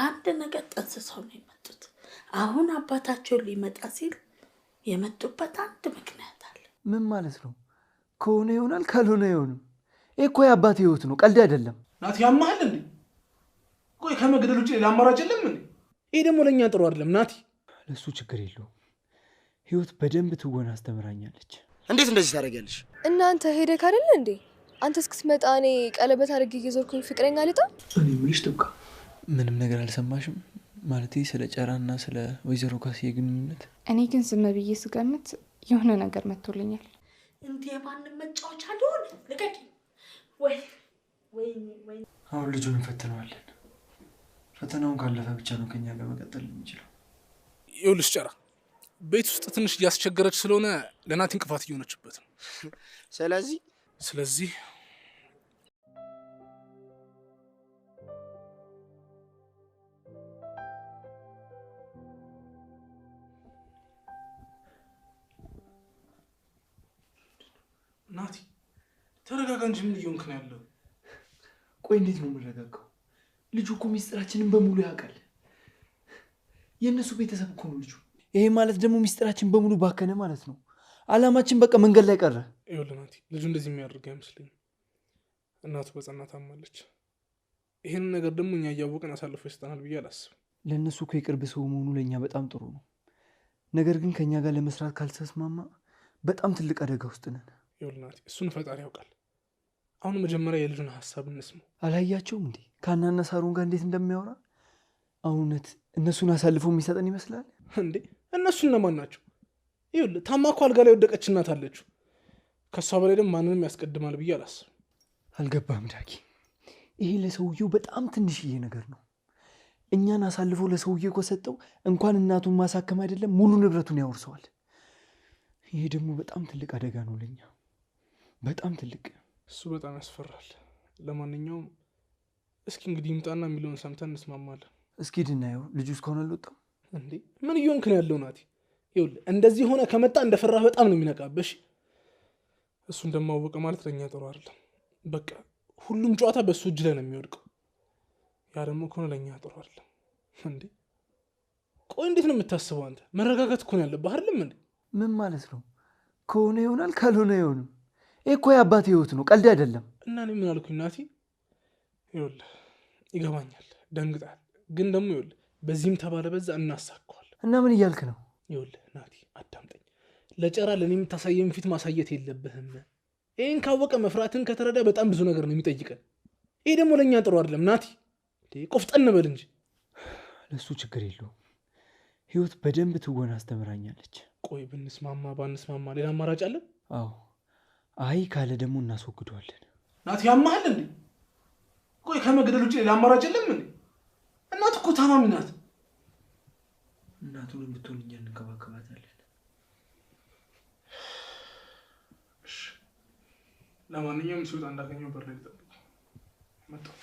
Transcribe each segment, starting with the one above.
አንድ ነገር ጠንስሰው ነው የመጡት። አሁን አባታቸው ሊመጣ ሲል የመጡበት አንድ ምክንያት አለ። ምን ማለት ነው? ከሆነ ይሆናል ካልሆነ አይሆንም። እኮ የአባቴ ህይወት ነው፣ ቀልድ አይደለም። ናቲ ያማሃል እንዴ? ቆይ ከመግደል ውጭ ሌላ አማራጭ የለም እንዴ? ይሄ ደግሞ ለኛ ጥሩ አይደለም ናቲ። ለሱ ችግር የለውም። ህይወት በደንብ ትወና አስተምራኛለች። እንዴት እንደዚህ ታደርጊያለሽ? እናንተ ሄደክ አይደል እንዴ? አንተ እስክትመጣ እኔ ቀለበት አድርጌ እየዞርኩኝ ፍቅረኛ ልጣ። እኔ ምንሽ ጥብቃ ምንም ነገር አልሰማሽም? ማለቴ ስለ ጨራና ስለ ወይዘሮ ካሴ ግንኙነት። እኔ ግን ዝም ብዬ ስገምት የሆነ ነገር መጥቶልኛል። እንዴ ማንም መጫወቻ አልሆነ ልቀቂ። ወይ አሁን ልጁን እንፈትነዋለን። ፈተናውን ካለፈ ብቻ ነው ከኛ ጋር መቀጠል የሚችለው። ይኸውልሽ ጨራ ቤት ውስጥ ትንሽ እያስቸገረች ስለሆነ ለናቲ እንቅፋት እየሆነችበት ነው። ስለዚህ ናቲ ተረጋጋ እንጂ ምን እየሆንክ ነው ያለው? ቆይ እንዴት ነው የምረጋጋው? ልጁ እኮ ሚስጥራችንን በሙሉ ያውቃል። የእነሱ ቤተሰብ እኮ ነው ልጁ። ይሄ ማለት ደግሞ ሚስጥራችን በሙሉ ባከነ ማለት ነው። አላማችን በቃ መንገድ ላይ ቀረ። ይኸውልህ ናቲ ልጁ እንደዚህ የሚያደርግ አይመስለኝም። እናቱ በጸና ታማለች። ይሄንን ነገር ደግሞ እኛ እያወቅን አሳልፎ ይሰጠናል ብዬ አላስብም። ለእነሱ እኮ የቅርብ ሰው መሆኑ ለእኛ በጣም ጥሩ ነው። ነገር ግን ከእኛ ጋር ለመስራት ካልተስማማ በጣም ትልቅ አደጋ ውስጥ ነን። ይኸውልህ ናቲ እሱን ፈጣሪ ያውቃል። አሁን መጀመሪያ የልጁን ሀሳብ እንስማው። አላያቸውም እንዴ ከአናና ሳሩን ጋር እንዴት እንደሚያወራ? እውነት እነሱን አሳልፎ የሚሰጠን ይመስላል እንዴ? እነሱ እነማን ናቸው? ይኸውልህ ታማ እኮ አልጋ ላይ ወደቀች እናት አለችው። ከሷ በላይ ደግሞ ማንንም ያስቀድማል ብዬ አላስብም። አልገባም ዳጊ። ይሄ ለሰውየው በጣም ትንሽዬ ነገር ነው። እኛን አሳልፎ ለሰውየው ከሰጠው እንኳን እናቱን ማሳከም አይደለም ሙሉ ንብረቱን ያወርሰዋል። ይሄ ደግሞ በጣም ትልቅ አደጋ ነው ለኛ፣ በጣም ትልቅ። እሱ በጣም ያስፈራል። ለማንኛውም እስኪ እንግዲህ ይምጣና የሚለውን ሰምተን እንስማማለን። እስኪ ድናየው። ልጁ እስካሁን አልወጣም እንዴ? ምን እየሆንክ ነው ያለው ናቲ? ይኸውልህ እንደዚህ ሆነ ከመጣ እንደፈራህ በጣም ነው የሚነቃበሽ። እሱ እንደማወቀ ማለት ለኛ ጥሩ አይደለም። በቃ ሁሉም ጨዋታ በሱ እጅ ላይ ነው የሚወድቀው። ያ ደግሞ ከሆነ ለኛ ጥሩ አይደለም። እንዴ ቆይ እንዴት ነው የምታስበው አንተ? መረጋጋት እኮ ነው ያለብህ አይደለም እንዴ? ምን ማለት ነው? ከሆነ ይሆናል ካልሆነ አይሆንም። ይሄ እኮ የአባቴ ህይወት ነው፣ ቀልድ አይደለም። እና እኔ ምን አልኩኝ ናቲ? ይኸውልህ ይገባኛል፣ ደንግጣል። ግን ደግሞ ይኸውልህ በዚህም ተባለ በዛ እናሳካዋለን። እና ምን እያልክ ነው? ይኸውልህ ናቲ አዳምጠኝ። ለጨራ ለኔ የምታሳየኝ ፊት ማሳየት የለብህም። ይሄን ካወቀ መፍራትን ከተረዳ በጣም ብዙ ነገር ነው የሚጠይቀን። ይሄ ደግሞ ለኛ ጥሩ አይደለም ናቲ። ቆፍጠን በል እንጂ። ለሱ ችግር የለውም። ህይወት በደንብ ትወና አስተምራኛለች። ቆይ ብንስማማ ባንስማማ ሌላ አማራጭ አለን? አዎ አይ ካለ ደግሞ እናስወግደዋለን። ናቲ ያማሃል እንዴ? ቆይ ከመግደል ውጭ ሌላ አማራጭ የለም እንዴ? እናት እኮ ታማሚ ናት። እናቱን ብትሆን እኛ እንከባከባታለን። ለማንኛውም ሲወጣ እንዳገኘው በር ላይ ልጠብቅ። መጣሁ።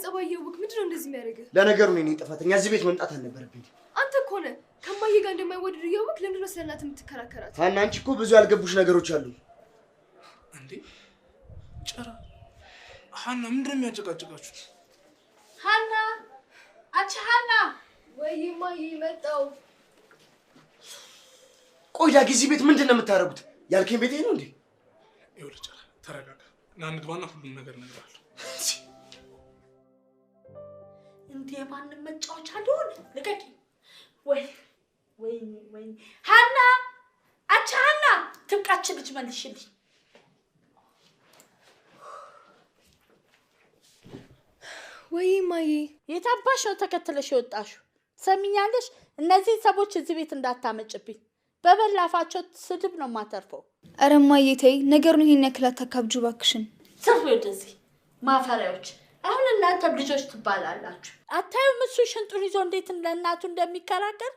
ጸባየውክ ምንድነው እንደዚህ የሚያደርገው? ለነገሩ እኔ ጥፋተኛ እዚህ ቤት መምጣት አልነበረብኝ። አንተ እኮ ነህ ከማዬ ጋር እንደማይወደድ ያውቅ ለምንድነው ስለናት የምትከራከራት? ሀና አንቺ እኮ ብዙ ያልገቡሽ ነገሮች አሉ። እንዴ ጨራ ሀና ምንድነው የሚያጨቃጭቃችሁ? ሀና አንቺ ሀና ወይ ማዬ መጣው። ቆይ ዳጊ እዚህ ቤት ምንድነው የምታረጉት? ያልከኝ ቤቴ ነው እንዴ? ይኸውልህ ጨራ ተረጋጋ። ና እንግባና ሁሉም ነገር እነግርሃለሁ። እንዴ ማንም መጫወቻ አልሆነ ልቀቂ። ወይ ሀና አንቺ ሀና ትብቃች ልጅ መልሽልኝ። ወይ ማዬ የታባሽ ነው ተከትለሽ የወጣሽው? ሰሚኛለሽ? እነዚህ ሰዎች እዚህ ቤት እንዳታመጭብኝ። በበላፋቸው ስድብ ነው ማተርፈው። አረ ማዬ ተይ ነገሩን ይሄን ያክል አታካብጁ ባክሽን። ሰው ወደዚህ ማፈሪያዎች። አሁን እናንተ ልጆች ትባላላችሁ። አታዩም እሱ ሽንጡን ይዞ እንዴት ለእናቱ እንደሚከራከር?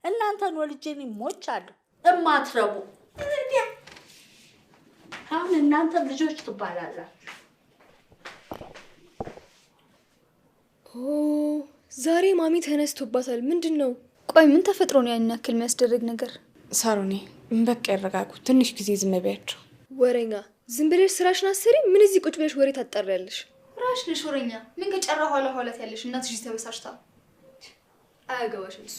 እናንተን ወልጄን ሞቻለሁ እማትረቡ። አሁን እናንተ ልጆች ትባላላችሁ። ዛሬ ማሚ ተነስቶባታል። ምንድነው? ቆይ ምን ተፈጥሮ ነው ያን ያክል የሚያስደርግ ነገር? ሳሮኔ በቃ ያረጋጉ። ትንሽ ጊዜ ዝም በያቸው። ወሬኛ ዝም ብለሽ ስራሽን አስሪ። ምን እዚህ ቁጭ ብለሽ ወሬ ታጣሪያለሽ? ራሽ ነሽ ወሬኛ። ምን ከጨራ ኋላ ኋላት ያለሽ እናትሽ ተበሳሽታ። አያገባሽም እሱ።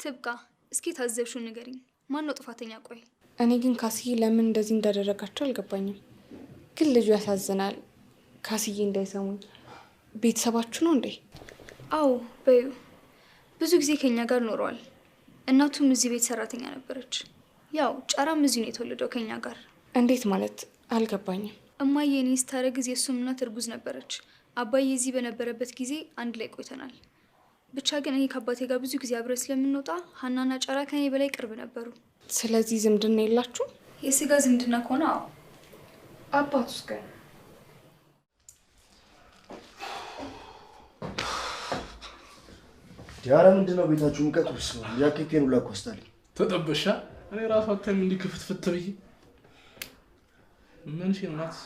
ትብቃ። እስኪ ታዘብሽው ንገሪኝ። ማን ነው ጥፋተኛ? ቆይ እኔ ግን ካስዬ ለምን እንደዚህ እንዳደረጋቸው አልገባኝም። ግን ልጁ ያሳዝናል። ካስዬ እንዳይሰሙኝ ቤተሰባችሁ ነው እንዴ? አዎ በዩ ብዙ ጊዜ ከኛ ጋር ኖረዋል። እናቱም እዚህ ቤት ሰራተኛ ነበረች። ያው ጨራም እዚህ ነው የተወለደው ከኛ ጋር። እንዴት ማለት አልገባኝም። እማዬ እኔ ስታረግዝ የእሱም እናት እርጉዝ ነበረች። አባዬ እዚህ በነበረበት ጊዜ አንድ ላይ ቆይተናል። ብቻ ግን እኔ ከአባቴ ጋር ብዙ ጊዜ አብረን ስለምንወጣ ሀናና ጨራ ከኔ በላይ ቅርብ ነበሩ። ስለዚህ ዝምድና የላችሁ? የስጋ ዝምድና ከሆነ አዎ። አባቱስ ግን? ዲያራ ምንድነው ቤታችሁ ሙቀት ውስጥ ነው? ያከከን ሁላ ኮስታል ተጠበሻ። እኔ ራሱ አታም እንዲ ክፍትፍት ብዬ ምን ሲናት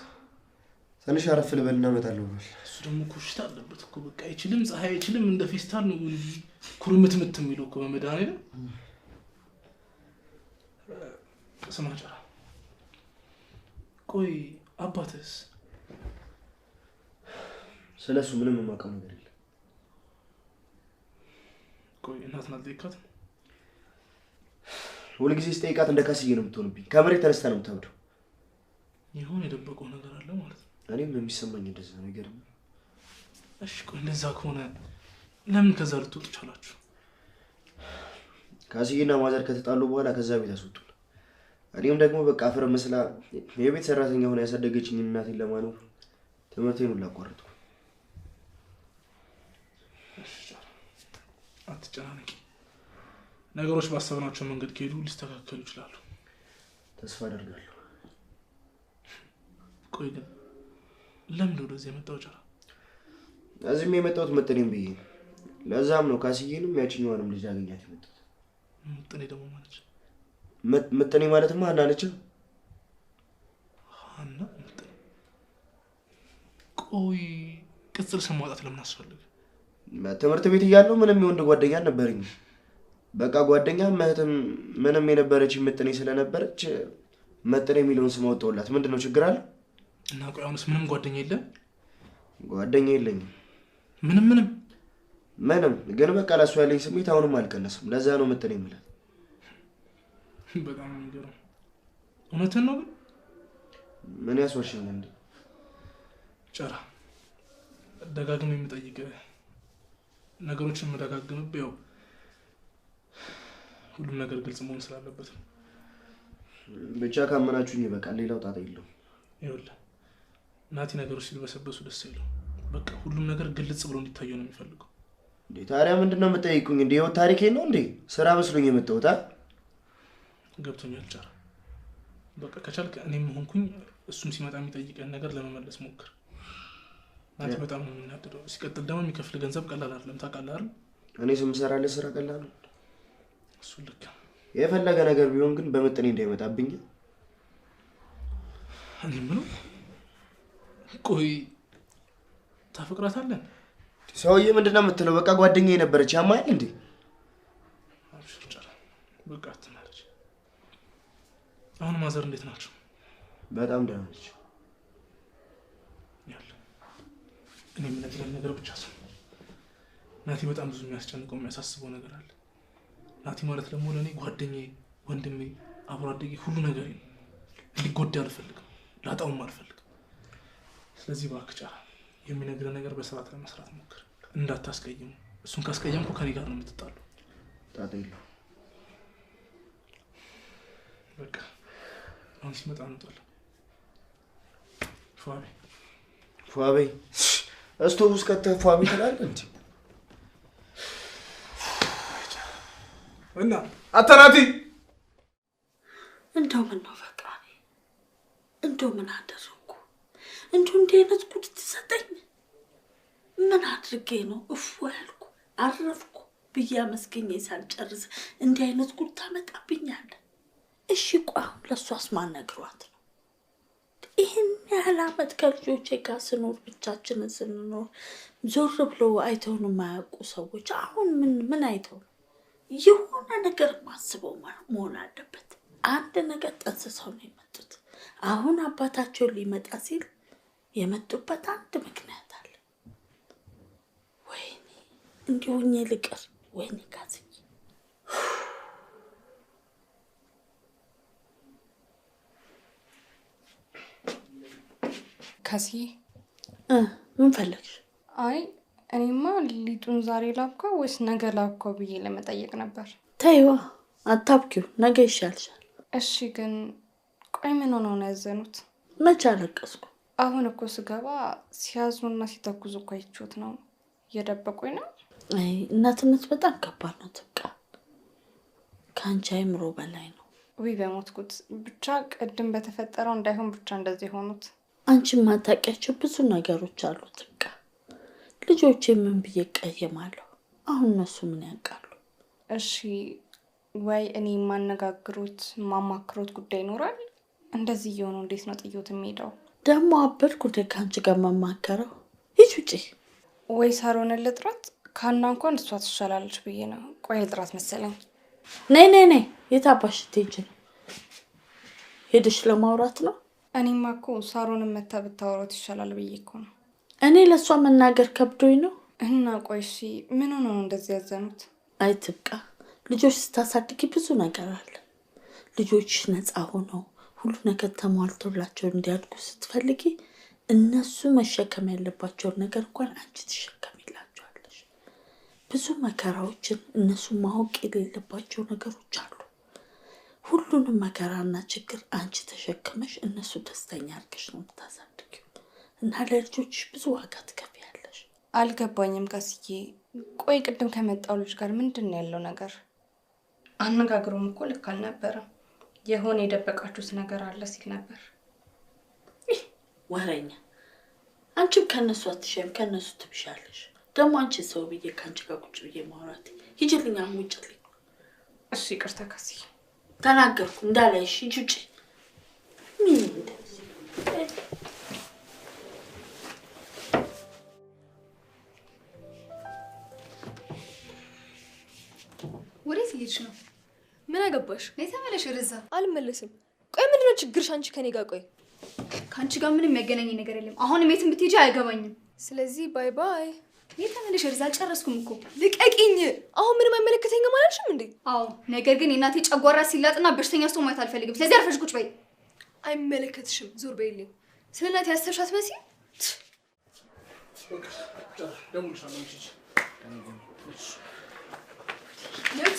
ትንሽ አረፍ ልበልና እመጣለሁ። እሱ ደግሞ ኩሽታ አለበት እኮ በቃ አይችልም። ፀሐይ አይችልም። እንደ ፌስታል ነው ኩርምትምት የሚለው እኮ በመድኃኒዓለም። ስማ ጨራ፣ ቆይ አባትስ? ስለሱ ምንም የማውቀው ነገር የለም። ቆይ እናትና ልጠይቃት። ሁልጊዜ ስጠይቃት እንደ ካስዬ ነው የምትሆንብኝ። ከመሬት ተነስታ ነው የምታብደው። ይሁን የደበቀው ነገር አለ ማለት ነው። እኔም የሚሰማኝ እንደዛ ነገር ነው። እሺ ቆይ እንደዛ ከሆነ ለምን ከዛ ልትወጡ ቻላችሁ? ካስዬና ማዘር ከተጣሉ በኋላ ከዛ ቤት አስወጡን። እኔም ደግሞ በቃ አፈር መስላ የቤት ሰራተኛ ሆና ያሳደገችኝ እናቴን ለማኖር ትምህርቴን ሁሉ አቋረጥኩ። እሺ አትጨናነቂ። ነገሮች ባሰብናቸው መንገድ ከሄዱ ሊስተካከሉ ይችላሉ። ተስፋ አደርጋለሁ። ቆይ ግን ለምን ወደዚህ የመጣው ጨራ? እዚህም የመጣሁት መጠኔም ብዬ ነው። ለዛም ነው ካስዬንም ያችኛዋንም ልጅ አገኛት የመጣሁት። መጠኔ ደግሞ ማለት መጠኔ ማለትማ ሀና ነች። ሀና መጠኔ። ቆይ ቅጽል ስም ማውጣት ለምን አስፈልግ? ትምህርት ቤት እያለሁ ምንም የወንድ ጓደኛ አልነበረኝም። በቃ ጓደኛ እህትም ምንም የነበረች መጠኔ ስለነበረች መጠኔ የሚለውን ስም አወጣሁላት። ምንድነው ችግር አለ? እና ቆይ አሁንስ ምንም ጓደኛ የለም? ጓደኛ የለኝም። ምንም ግን በቃ ላሱ ያለኝ ስሜት አሁንም አልቀነስም። ለዛ ነው መጠኔ የሚላት። በጣም የሚገርም። እውነትን ነው ግን? ምን ያስዋሽኝ እንዴ? ጨራ ደጋግሜ የምጠይቅህ ነገሮችን መደጋግምብህ ያው ሁሉም ነገር ግልጽ መሆን ስላለበት ነው። ብቻ ካመናችሁኝ ይበቃል። ሌላው ጣጣ የለውም። ይኸውልህ ናቲ ነገሮች ሲልበሰበሱ ደስ ይለው። በቃ ሁሉም ነገር ግልጽ ብሎ እንዲታየው ነው የሚፈልገው። እንዴ ታዲያ ምንድነው የምጠይቁኝ? እንዴ ይኸው ታሪኬ ነው እንዴ? ስራ መስሎኝ የመጣሁት። ገብቶኛል ጨራ። በቃ ከቻልክ እኔም ሆንኩኝ እሱም ሲመጣ የሚጠይቀን ነገር ለመመለስ ሞክር። ናቲ በጣም ነው የሚናደደው። ሲቀጥል ደግሞ የሚከፍል ገንዘብ ቀላል አይደለም ታውቃለህ አይደል? እኔ ስምሰራለህ ስራ ቀላል ነው። እሱ ልክ የፈለገ ነገር ቢሆን ግን በመጠኔ እንዳይመጣብኝ። እኔ ምነው ቆይ ታፈቅራታለህ? ሰውዬ ምንድነው የምትለው? በቃ ጓደኛዬ ነበረች። ያማል እንዴ? አብሽር ጨራ። በቃ አትናደድ። አሁን ማዘር እንዴት ናቸው? በጣም ደህና ነች። ያለ እኔ የምነግርህ ነገር ብቻ ሰው ናቲ በጣም ብዙ የሚያስጨንቀው የሚያሳስበው ነገር አለ። ናቲ ማለት ደግሞ ለእኔ ጓደኛዬ፣ ወንድሜ፣ አብሮ አደጌ ሁሉ ነገሬ ነው። ሊጎዳ አልፈልግም፣ ላጣውም አልፈልግም። ስለዚህ እባክህ ጨራ የሚነግርህ ነገር በስርዓት ለመስራት ሞክር። እንዳታስቀይሙ። እሱን ካስቀየምኩ ከኔ ጋር ነው የምትጣለው። ጣጣ የለውም። በቃ አሁን ሲመጣ እንወጣለን። ፏቤ እስቶቭ ውስጥ ከተህ ፏቤ ትላለህ እንዴ? እና አተናቲ እንደው ምን ነው በቃ እንደው ምን አደረኩ? እንደው እንዲህ አይነት ጉድ ትሰጠኝ? ምን አድርጌ ነው እፉ ያልኩ አረፍኩ ብዬ አመስገኝ ሳልጨርስ እንዲህ አይነት ጉድ ታመጣብኛለህ? እሺ ቆይ ለሷስ ማን ነግሯት ነው? ይህን ያህል ዓመት ከልጆቼ ጋር ስኖር ብቻችንን ስንኖር ዞር ብለው አይተውን የማያውቁ ሰዎች አሁን ምን አይተው የሆነ ነገር ማስበው መሆን አለበት። አንድ ነገር ጠንስሰው ነው የመጡት። አሁን አባታቸውን ሊመጣ ሲል የመጡበት አንድ ምክንያት አለ። ወይኔ እንዲሁኝ ልቅር። ወይኔ ካስዬ ካስዬ ምን ፈለግሽ? አይ እኔማ ሊጡን ዛሬ ላብኳው ወይስ ነገ ላብኳው ብዬ ለመጠየቅ ነበር። ተይዋ አታብኪው፣ ነገ ይሻልሻል። እሺ ግን ቆይ ምን ሆነው ነው ያዘኑት? መቼ አለቀስኩ? አሁን እኮ ስገባ ሲያዝኑና ሲተኩዙ እኮ አይቼዎት ነው። እየደበቁኝ ነው። አይ እናትነት በጣም ከባድ ነው። ትብቃ ከአንቺ አይምሮ በላይ ነው። ውይ በሞትኩት። ብቻ ቅድም በተፈጠረው እንዳይሆን ብቻ እንደዚህ ሆኑት። አንቺ ማታውቂያቸው ብዙ ነገሮች አሉ። ትብቃ ልጆቼ ምን ብዬ እቀየማለሁ? አሁን እነሱ ምን ያውቃሉ? እሺ ወይ እኔ የማነጋግሩት ማማክሮት ጉዳይ ይኖራል? እንደዚህ እየሆኑ እንዴት ነው ጥዮት የሚሄደው? ደግሞ አበድኩ ከአንቺ ጋር መማከረው። ሂጅ ውጪ። ወይ ሳሮንን ልጥራት? ካና እንኳን እሷ ትሻላለች ብዬ ነው። ቆይ ልጥራት መሰለኝ። ነይ የት አባሽ ትሄጂ ነው? ሄደሽ ለማውራት ነው? እኔማ እኮ ሳሮንን መታ ብታወራት ይሻላል ብዬ እኮ ነው። እኔ ለሷ መናገር ከብዶኝ ነው። እና ቆይ እሺ ምን ሆኖ ነው እንደዚህ ያዘኑት? አይ ትብቃ ልጆች ስታሳድጊ ብዙ ነገር አለ። ልጆች ነፃ ሆነው ሁሉ ነገር ተሟልቶላቸው እንዲያድጉ ስትፈልጊ እነሱ መሸከም ያለባቸውን ነገር እንኳን አንቺ ትሸከሚላቸዋለሽ። ብዙ መከራዎችን እነሱ ማወቅ የሌለባቸው ነገሮች አሉ። ሁሉንም መከራና ችግር አንቺ ተሸክመሽ እነሱ ደስተኛ አድርገሽ ነው የምታሳድጊው እና ለልጆች ብዙ ዋጋ ትከፍያለሽ። አልገባኝም ካስዬ። ቆይ ቅድም ከመጣው ልጅ ጋር ምንድን ነው ያለው ነገር? አነጋግሮም እኮ ልክ አልነበረም። የሆነ የደበቃችሁት ነገር አለ ሲል ነበር። ወሬኛ። አንቺም ከነሱ አትሻይም፣ ከነሱ ትብሻለሽ። ደግሞ አንቺ ሰው ብዬ ከአንቺ ጋር ቁጭ ብዬ ማውራት ሂጂልኝ፣ አሁን ውጭልኝ። እሺ ይቅርታ ካስዬ። ተናገርኩ እንዳላይሽ ሂጂ ውጪ። ምን ወዴት ልጅ ነው? ምን አገባሽ? ነይ ተመለሽ ርዛ። አልመለስም። ቆይ ምንድነው ችግርሽ አንቺ ከኔ ጋር? ቆይ ከአንቺ ጋር ምንም የሚያገናኘኝ ነገር የለም። አሁንም የትም ብትሄጂ አያገባኝም። ስለዚህ ባይ ባይ። ነይ ተመለሽ ርዛ። አልጨረስኩም እኮ። ልቀቂኝ። አሁን ምንም አይመለከተኝም አላልሽም እንዴ? አዎ፣ ነገር ግን የእናቴ ጨጓራ ሲላጥና በሽተኛ ሰው ማየት አልፈልግም። ስለዚህ አርፈሽ ቁጭ በይ። አይመለከትሽም። ዞር በይልኝ። ስለ እናቴ ያሰብሻት መሲ? ለምን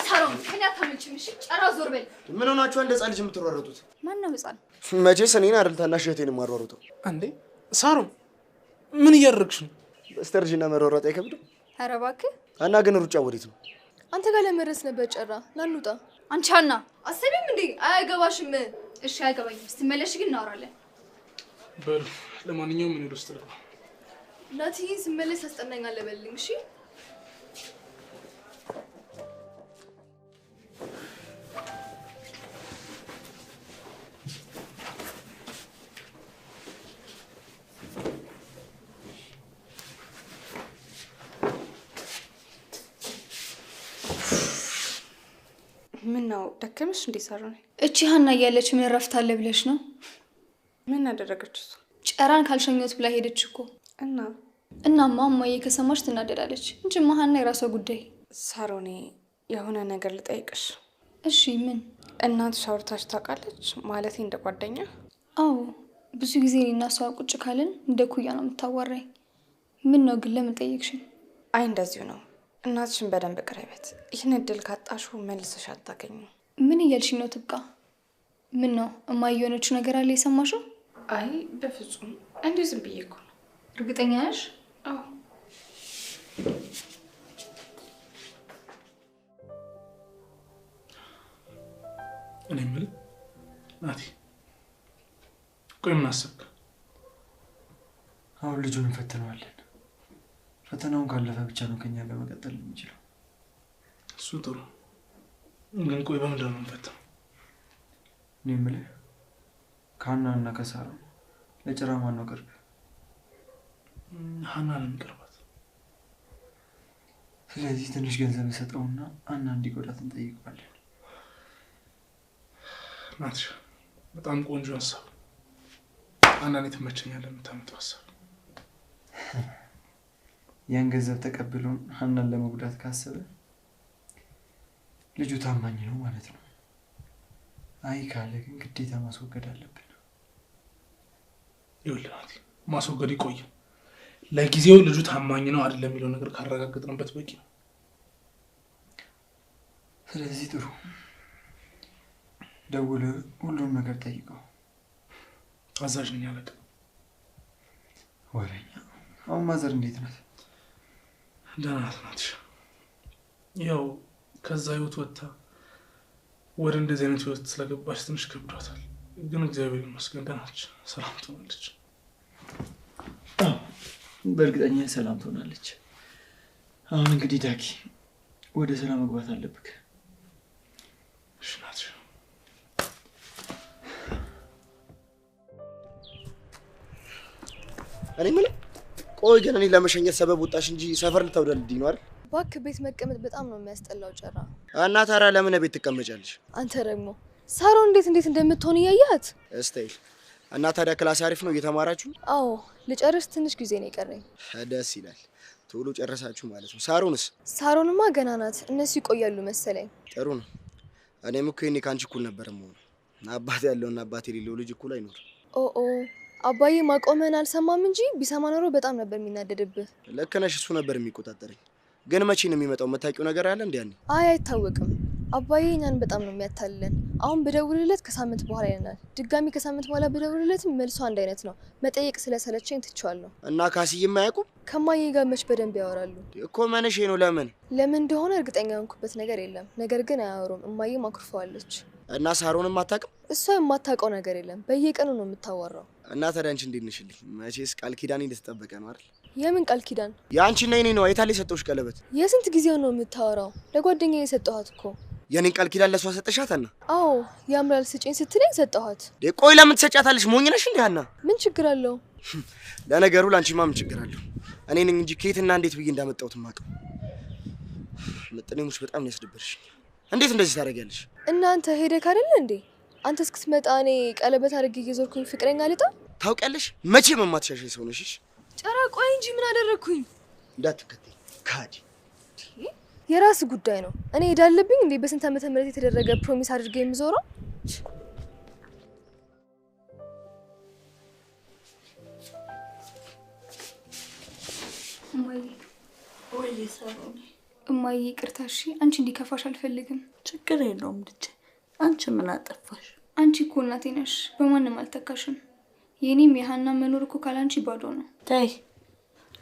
ሳሮን ከኔ አታመጭም? እሺ ጨራ ዞር በይ። ምን ሆናችሁ እንደ ህፃን ልጅ የምትሯሯጡት? ማን ነው ህፃን? መቼስ እኔን አይደል ታናሽ እህቴን የማሯሯጠው። አንዴ ሳሮን ምን እያደረግሽ ነው? በስተርጅና መሯሯጥ አይከብድም? ኧረ እባክህ። እና ግን ሩጫ ወዴት ነው? አንተ ጋር ለመድረስ ነበር ጨራ። ናንውጣ። አንቺ ሀና አሰቢም እንዴ? አያገባሽም። እሺ አያገባኝም። ስትመለሽ ግን እናወራለን። በሉ ለማንኛውም ምን ውስጥ ልግባ። ናትዬ ስመለስ አስጠናኛለህ በልኝ። እሺ ምን ነው ደከመሽ እንዴ ሳሮን? እቺ ሀና እያለች ምን ረፍት አለ ብለሽ ነው? ምን አደረገች እሱ? ጨራን ካልሸኘሁት ብላ ሄደች እኮ። እናማ እማዬ ከሰማች ትናደዳለች እንጂ ሀና የራሷ ጉዳይ። ሳሮኔ የሆነ ነገር ልጠይቅሽ። እሺ ምን? እናትሽ አውርታሽ ታውቃለች? ማለቴ እንደ ጓደኛ? አዎ ብዙ ጊዜ እኔና እሷ ቁጭ ካልን እንደ ኩያ ነው የምታዋራኝ። ምን ነው ግን ለምን ጠየቅሽኝ? አይ እንደዚሁ ነው። እናትሽን በደንብ ቅረበት። ይህን እድል ካጣሹ መልሰሽ አታገኙ። ምን እያልሽኝ ነው ትብቃ? ምን ነው እማዬ የሆነችው ነገር አለ የሰማሽው? አይ በፍጹም እንዲሁ ዝም ብዬ እኮ ነው። እርግጠኛ ነሽ? አዎ እኔ የምልህ ናቲ፣ ቆይ ምን አሰብክ? አሁን ልጁን እንፈትነዋለን። ፈተናውን ካለፈ ብቻ ነው ከኛ ጋር መቀጠል የሚችለው። እሱ ጥሩ ግን ቆይ በምንድን ነው የምንፈትነው? እኔ የምልህ ከሀናና ከሳሮን ለጭራ ማን ነው ቅርብ? ሀናን እንቅርባት። ስለዚህ ትንሽ ገንዘብ ሰጠውና ሀና እንዲጎዳት እንጠይቀዋለን። ናትሻ በጣም ቆንጆ ሀሳብ። ሀናን ትመቸኛለህ የምታመጣው ሀሳብ። ያን ገንዘብ ተቀብሎን ሀናን ለመጉዳት ካሰበ ልጁ ታማኝ ነው ማለት ነው። አይ ካለ ግን ግዴታ ማስወገድ አለብን። ይኸውልህ ናቲ፣ ማስወገድ ይቆይ። ለጊዜው ልጁ ታማኝ ነው አይደለም የሚለው ነገር ካረጋገጥንበት በቂ ነው። ስለዚህ ጥሩ ደውለህ ሁሉም ነገር ጠይቀው። አዛዥ ነኝ አለቃ። ወሬኛ። አሁን ማዘር እንዴት ናት? ደህና ናት ናትሻ። ያው ከዛ ህይወት ወጥታ ወደ እንደዚህ አይነት ህይወት ስለገባች ትንሽ ከብዷታል። ግን እግዚአብሔር ይመስገን ደህና ነች፣ ሰላም ትሆናለች። በእርግጠኛ ሰላም ትሆናለች። አሁን እንግዲህ ዳጊ ወደ ስራ መግባት አለብክ። እሺ ናትሻ። እኔ ምን ቆይ ግን እኔ ለመሸኘት ሰበብ ወጣሽ እንጂ ሰፈር ልታውደልድኝ ነው አይደል? እባክህ ቤት መቀመጥ በጣም ነው የሚያስጠላው ጭራ። እና ታዲያ ለምን ቤት ትቀመጫለሽ? አንተ ደግሞ ሳሮን እንዴት እንደምትሆን እያያት እስታይል። እና ታዲያ ክላስ አሪፍ ነው እየተማራችሁ? አዎ ልጨርስ ትንሽ ጊዜ ነው የቀረኝ። ደስ ይላል። ቶሎ ጨረሳችሁ ማለት ነው። ሳሮንስ? ሳሮንማ ገና ናት። እነሱ ይቆያሉ መሰለኝ። ጥሩ ነው። እኔም እኮ እኔ ካንቺ እኩል ነበር የምሆነው። አባት ያለውና አባት የሌለው ልጅ እኩል አይኖርም። ኦ አባዬ ማቆመን አልሰማም እንጂ ቢሰማ ኖሮ በጣም ነበር የሚናደድብህ። ልክ ነሽ። እሱ ነበር የሚቆጣጠረኝ። ግን መቼ ነው የሚመጣው? የምታውቂው ነገር አለ እንዴ? አይ አይታወቅም። አባዬ እኛን በጣም ነው የሚያታልለን። አሁን በደውልለት ከሳምንት በኋላ ይለናል። ድጋሚ ከሳምንት በኋላ በደውልለትም መልሶ አንድ አይነት ነው። መጠየቅ ስለሰለቸኝ ትቼዋለሁ። እና ካስዬም አያውቁም? ከማዬ ጋር መች በደንብ ያወራሉ እኮ። መነሼ ነው። ለምን እንደሆነ እርግጠኛ የሆንኩበት ነገር የለም። ነገር ግን አያወሩም። እማዬም አኩርፈዋለች። እና ሳሮንም አታውቅም? እሷ የማታውቀው ነገር የለም። በየቀኑ ነው የምታወራው። እና ታዲያ አንቺ እንዴት ነሽልኝ? መቼስ ቃል ኪዳኔ እንደተጠበቀ ነው አይደል? የምን ቃል ኪዳን? የአንቺና የኔ ነው። የታለ የሰጠሁሽ ቀለበት? የስንት ጊዜው ነው የምታወራው? ለጓደኛዬ የሰጠኋት እኮ። የኔን ቃል ኪዳን ለሷ ሰጠሻት? እና አዎ ያምራል ስጪኝ ስትለኝ ሰጠኋት። ቆይ ለምን ትሰጫታለሽ? ሞኝ ነሽ እንዴ ሀና? ምን ችግር አለው? ለነገሩ ላንቺማ ምን ችግር አለው? እኔ ነኝ እንጂ ከየትና እንዴት ብዬ እንዳመጣሁት ማቀው። መጥኔሙሽ በጣም ያስደበርሽ። እንዴት እንደዚህ ታደርጊያለሽ? እናንተ ሄደክ አይደል እንዴ? አንተ እስክትመጣ እኔ ቀለበት አድርጌ እየዞርኩኝ ፍቅረኛ ልጣ። ታውቂያለሽ? መቼም የማትሻሻይ ሰው ነሽ። ጨራ ቆይ እንጂ ምን አደረግኩኝ? እንዳትከተይ ካዲ። የራስ ጉዳይ ነው። እኔ ሄዳለብኝ እንዴ? በስንት ዓመተ ምህረት የተደረገ ፕሮሚስ አድርጌ የምዞረው? እማዬ ወይ ሳሮን፣ እማዬ ይቅርታ እሺ። አንቺ እንዲከፋሽ አልፈልግም። ችግር የለውም ልጄ። አንቺ ምን አጠፋሽ? አንቺ እኮ እናቴ ነሽ፣ በማንም አልተካሽም። የኔም የሀና መኖር እኮ ካላንቺ ባዶ ነው። ታይ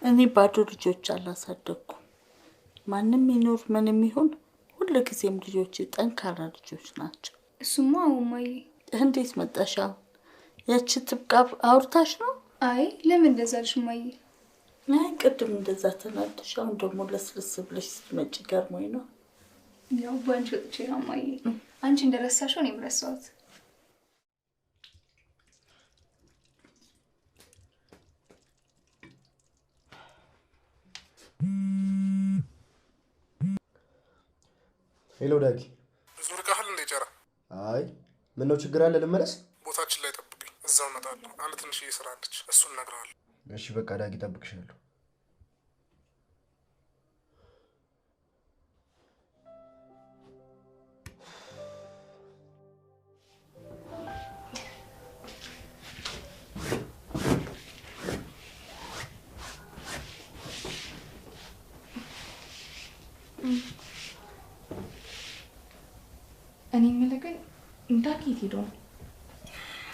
እኔ ባዶ ልጆች አላሳደኩም። ማንም ይኖር ምንም ይሁን ሁልጊዜም ልጆች ጠንካራ ልጆች ናቸው። እሱማ አዎ እማዬ። እንዴት መጣሽ አሁን? ያቺ ጥብቃ አውርታሽ ነው? አይ ለምን እንደዛ አልሽ እማዬ? አይ ቅድም እንደዛ ተናደሽ፣ አሁን ደግሞ ለስልስ ብለሽ ስትመጪ ገርሞኝ ነው። ያው ባንቺ ወጥቼ ነው እማዬ። አንቺ እንደረሳሽው እኔም ረሳሁት። ሄሎ ዳጊ። ብዙ ርቀሃል እንዴ ጨራ? አይ ምን ነው ችግር አለ? ልመለስ? ቦታችን ላይ ጠብቀኝ፣ እዛው እመጣለሁ። አንድ ትንሽ ስራ አለች፣ እሱን እነግርሃለሁ። እሺ በቃ ዳጊ እጠብቅሻለሁ። እኔ የምልህ ግን ዳጊ የት ሄዶ ነው?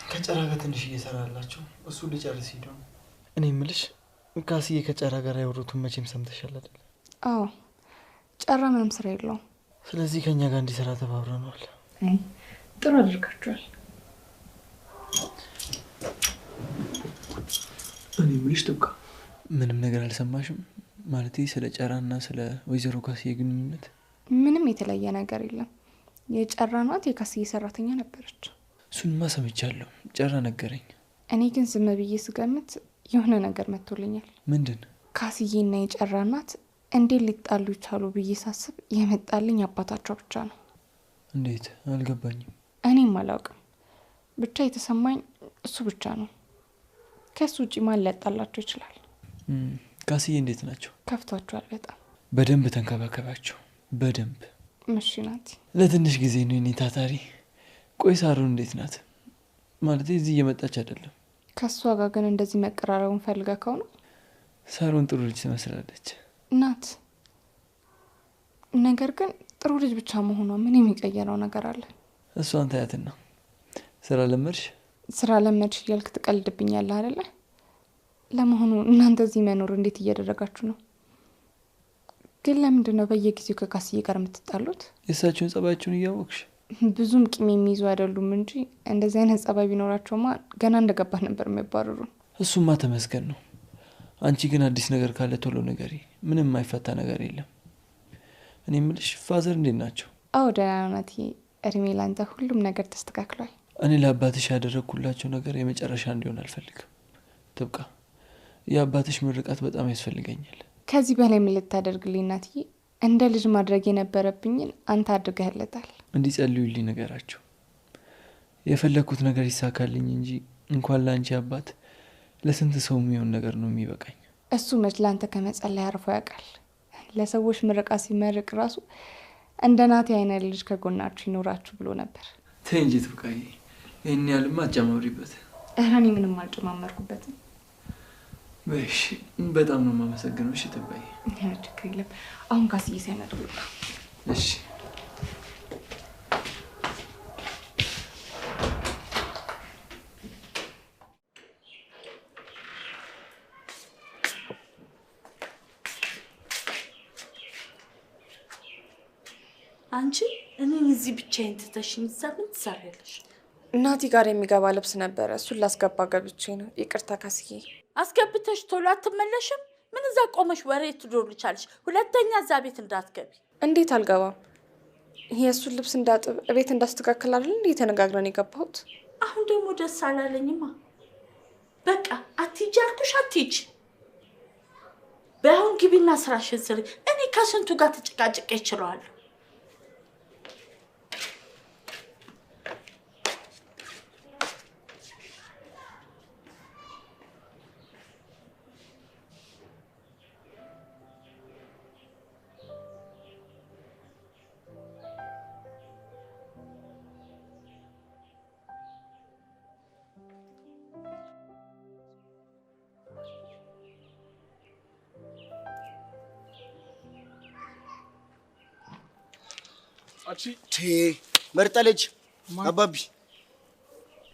ከጨራ ጋር ትንሽ እየሰራላቸው እሱ ሊጨርስ ሄዶ ነው። እኔ የምልሽ ካስዬ ከጨራ ጋር ያወሩትን መቼም ሰምተሻል አይደል? አዎ ጨራ ምንም ስራ የለውም። ስለዚህ ከኛ ጋር እንዲሰራ ተባብረናል። ጥሩ አድርጋችኋል። እኔ የምልሽ ጥብቃ ምንም ነገር አልሰማሽም? ማለቴ ስለ ጨራና ስለ ወይዘሮ ካስዬ ግንኙነት ምንም የተለየ ነገር የለም። የጨራ ናት የካስዬ ሰራተኛ ነበረች። እሱንማ ሰምቻለሁ። ጨራ ነገረኝ። እኔ ግን ዝም ብዬ ስገምት የሆነ ነገር መጥቶልኛል። ምንድን? ካስዬና የጨራ እናት እንዴት ሊጣሉ ይቻሉ ብዬ ሳስብ የመጣልኝ አባታቸው ብቻ ነው። እንዴት? አልገባኝም። እኔም አላውቅም። ብቻ የተሰማኝ እሱ ብቻ ነው። ከሱ ውጪ ማን ሊያጣላቸው ይችላል? ካስዬ እንዴት ናቸው? ከፍቷቸዋል በጣም። በደንብ ተንከባከባቸው፣ በደንብ። እሺ ናቲ። ለትንሽ ጊዜ ነው የኔ ታታሪ። ቆይ ሳሩን እንዴት ናት? ማለት እዚህ እየመጣች አይደለም? ከሷ ጋር ግን እንደዚህ መቀራረቡን ፈልጋ ከሆነ ሳሩን ጥሩ ልጅ ትመስላለች ናት። ነገር ግን ጥሩ ልጅ ብቻ መሆኗ ምን የሚቀየረው ነገር አለ? እሷን ታያትና ስራ ለመድሽ እያልክ ትቀልድብኛለህ አይደለ? ለመሆኑ እናንተ እዚህ መኖር እንዴት እያደረጋችሁ ነው? ግን ለምንድን ነው በየጊዜው ከካስዬ ጋር የምትጣሉት? የእሳቸውን ጸባያቸውን እያወቅሽ? ብዙም ቂም የሚይዙ አይደሉም እንጂ እንደዚህ አይነት ጸባይ ቢኖራቸውማ ገና እንደገባህ ነበር የሚያባርሩን። እሱማ ተመስገን ነው። አንቺ ግን አዲስ ነገር ካለ ቶሎ ንገሪ። ምንም የማይፈታ ነገር የለም። እኔ የምልሽ ፋዘር እንዴት ናቸው? አዎ ደህና ነው ናቲ። እድሜ ላንተ፣ ሁሉም ነገር ተስተካክሏል። እኔ ለአባትሽ ያደረግኩላቸው ነገር የመጨረሻ እንዲሆን አልፈልግም። ትብቃ። የአባትሽ ምርቃት በጣም ያስፈልገኛል። ከዚህ በላይ ምን ልታደርግልኝ ናቲ? እንደ ልጅ ማድረግ የነበረብኝን አንተ አድርገህለታል። እንዲጸልዩልኝ ነገራቸው። የፈለግኩት ነገር ይሳካልኝ እንጂ እንኳን ለአንቺ አባት ለስንት ሰው የሚሆን ነገር ነው የሚበቃኝ። እሱ መች ለአንተ ከመጸለይ አርፎ ያውቃል? ለሰዎች ምረቃ ሲመርቅ ራሱ እንደ ናቲ አይነት ልጅ ከጎናችሁ ይኖራችሁ ብሎ ነበር። ተይ እንጂ ትብቃዬ፣ ይህን ያህልማ አጨማምሪበት። ኧረ እኔ ምንም አልጨማመርኩበትም። በሽ በጣም ነው የማመሰግነው። እሺ ትባዬ። ችግር የለም። አሁን ካስዬ ሳይመጡ ልውጣ። እሺ። አንቺ እኔ እዚህ ብቻዬን ትተሽኝ እዛ ምን ትሰሪያለሽ? እናቲ ጋር የሚገባ ልብስ ነበረ፣ እሱን ላስገባ ገብቼ ነው። ይቅርታ ካስዬ። አስገብተሽ ቶሎ አትመለሽም? ምን እዛ ቆመሽ ወሬ ትዶልቻለሽ? ሁለተኛ እዛ ቤት እንዳትገቢ። እንዴት አልገባም? የእሱን ልብስ እንዳጥብ ቤት እንዳስተካከል አይደል እንዴ ተነጋግረን የገባሁት? አሁን ደግሞ ደስ አላለኝማ። በቃ አትሂጂ አልኩሽ፣ አትሂጂ። በአሁን ግቢና ስራሽን ስሪ። እኔ ከስንቱ ጋር ተጨቃጭቄ እችላለሁ። ምርጥ ልጅ አባቢ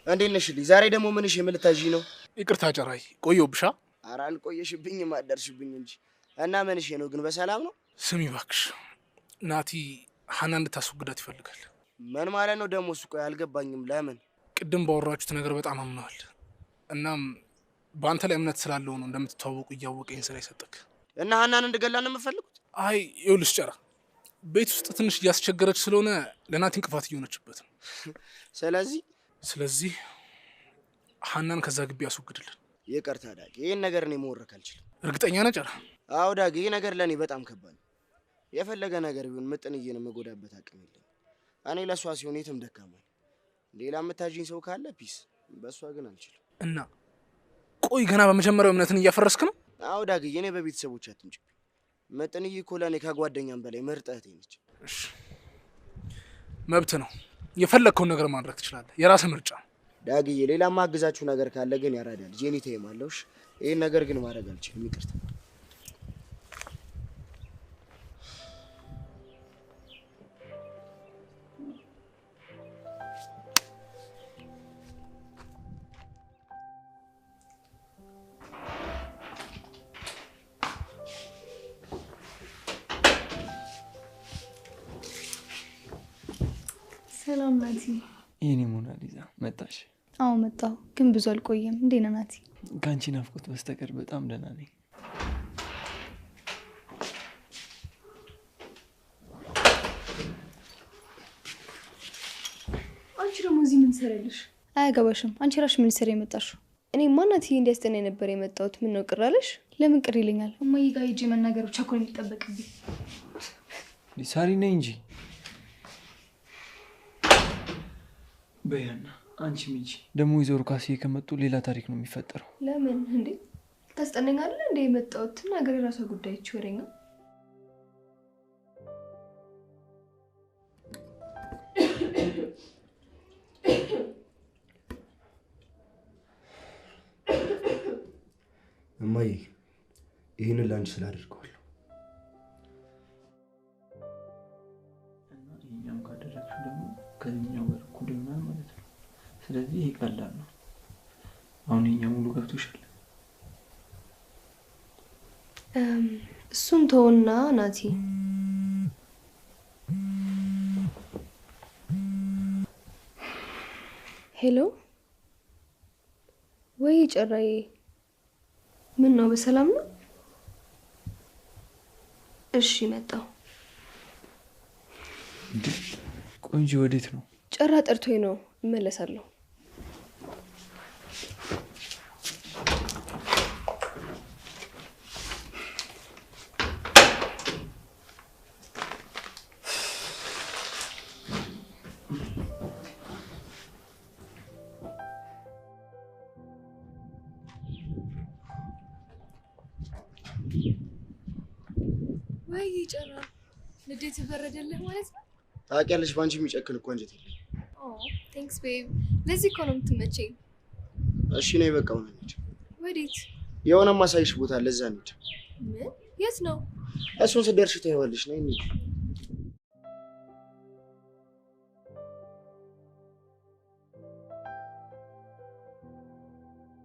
እንዴት ነሽ? ዛሬ ደግሞ ምንሽ የምልታጂ ነው? ይቅርታ ጨራይ ቆየሁብሻ። ኧረ አልቆየሽብኝም፣ አደርሽብኝ እንጂ። እና ምንሽ ነው ግን? በሰላም ነው? ስሚ እባክሽ፣ ናቲ ሀና እንድታስወግዳት ይፈልጋል። ምን ማለት ነው ደግሞ እሱ? ቆይ አልገባኝም። ለምን? ቅድም ባወራችሁት ነገር በጣም አምነዋል። እናም በአንተ ላይ እምነት ስላለው ነው እንደምትተዋወቁ እያወቀኝ ስራ ይሰጥክ። እና ሀናን እንድገላ ነው የምፈልጉት? አይ ይኸውልሽ ጨራ፣ ቤት ውስጥ ትንሽ እያስቸገረች ስለሆነ ለናቲ እንቅፋት እየሆነችበት ነው። ስለዚህ ሀናን ከዛ ግቢ ያስወግድልን። ይቅርታ ዳጊ፣ ይህን ነገር እኔ መወረክ አልችልም። እርግጠኛ ነህ ጨራ? አዎ ዳጊ፣ ይህ ነገር ለእኔ በጣም ከባድ ነው። የፈለገ ነገር ቢሆን ምጥንዬን የምጎዳበት አቅም የለም። እኔ ለእሷ ሲሆን የትም ደካማ ነኝ። ሌላ የምታዥኝ ሰው ካለ ፒስ፣ በእሷ ግን አልችልም። እና ቆይ ገና በመጀመሪያው እምነትን እያፈረስክ ነው? አዎ ዳጊ፣ እኔ በቤተሰቦች አትምጭብኝ። ምጥንዬ እኮ ለእኔ ከጓደኛም በላይ ምርጥ እህቴ ነች። እሺ መብት ነው። የፈለግከውን ነገር ማድረግ ትችላለህ። የራስህ ምርጫ ዳግዬ። ሌላ ማግዛችሁ ነገር ካለ ግን ያራዳል። ጄኒ ተይማለሽ። ይሄን ነገር ግን ማድረግ አልችልም። ይቅርታ። ሰላም ናቲ። የኔ ሞናሊዛ መጣሽ? አዎ መጣሁ፣ ግን ብዙ አልቆየም። እንዴት ነህ ናቲ? ከአንቺ ናፍቆት በስተቀር በጣም ደህና ነኝ። አንቺ ደግሞ እዚህ ምን ትሰሪያለሽ? አያገባሽም። አንቺ ራስሽ ምን ልትሰሪ የመጣሽው? እኔ ማናት ይሄ እንዲያስጠናኝ ነበር የመጣሁት። ምን ነው ቅር አለሽ? ለምን ቅር ይለኛል? እማዬ ጋር ሂጅ መናገር ብቻ እኮ ነው የሚጠበቅብኝ። ሳሪ ነኝ እንጂ በያና አንቺ ሚጂ ደግሞ ወይዘሮ ካስዬ ከመጡ ሌላ ታሪክ ነው የሚፈጠረው። ለምን እንዴ? ታስጠናኝ አይደል እንዴ የመጣሁት? ነገር የራሷ ጉዳይ ወሬኛ። እማዬ ይህንን ላንቺ ስላደርገዋለሁ እና ይሄኛው ካደረግሽው ደግሞ ከዚህኛው ጋር እኩል ይሆናል ማለት ነው። ስለዚህ ይሄ ቀላል ነው። አሁን ይሄኛው ሙሉ ገብቶሻል። እሱን ተውና ናቲ፣ ሄሎ ወይ ጨራዬ፣ ምን ነው በሰላም ነው? እሺ መጣሁ። ቆንጆ ወዴት ነው? ጨራ ጠርቶኝ ነው፣ እመለሳለሁ። ወይ ጨራ፣ ንዴት በረደልህ ማለት ነው? ታውቂያለሽ፣ ባንቺ የሚጨክን እኮ አንጀት የለኝም። ቴንክስ ቤብ፣ ለዚህ እኮ ነው የምትመቸኝ። እሺ ነይ፣ በቃ ሆነ እንሂድ። ወዴት? የሆነ ማሳይሽ ቦታ ለዛ እንሂድ። ምን? የት ነው? እሱን ስደርሽ ታይዋለሽ። ነይ እንሂድ።